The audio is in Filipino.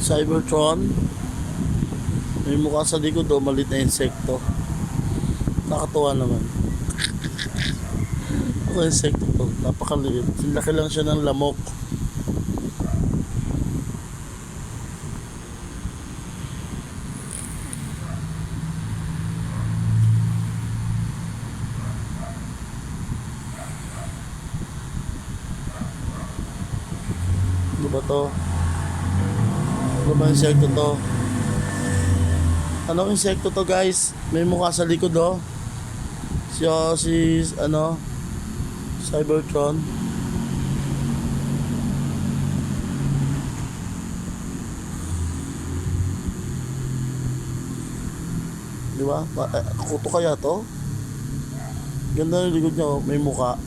Cybertron. May mukha sa likod o malit na insekto. Nakatuwa naman. Ako insekto to. Napakaliit. Laki lang siya ng lamok. Ano ba to? Ano ba insekto to? Anong insekto to, guys? May mukha sa likod, oh. Si Cybertron. Di ba? Kuto kaya to? Ganda ng likod niya, oh. May mukha.